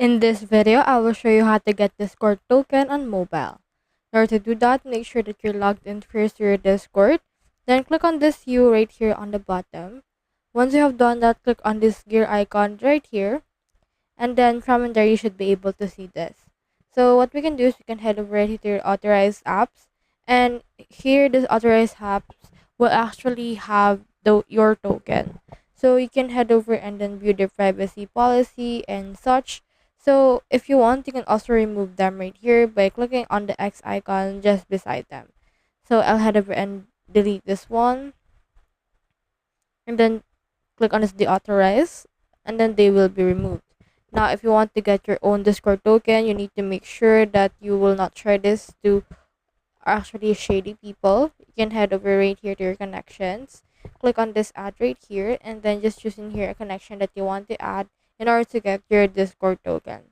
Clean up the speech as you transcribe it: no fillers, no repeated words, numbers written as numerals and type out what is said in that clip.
In this video, I will show you how to get Discord token on mobile. In order to do that, make sure that you're logged in first to your Discord. Then click on this U right here on the bottom. Once you have done that, click on this gear icon right here. And then from in there, you should be able to see this. So what we can do is we can head over right here to your authorized apps. And here, this authorized apps will actually have your token. So you can head over and then view their privacy policy and such. So if you want, you can also remove them right here by clicking on the X icon just beside them. So I'll head over and delete this one and then click on this deauthorize and then they will be removed. Now if you want to get your own Discord token, you need to make sure that you will not share this to actually shady people. You can head over right here to your connections, click on this add right here, and then just choose in here a connection that you want to add in order to get your Discord token.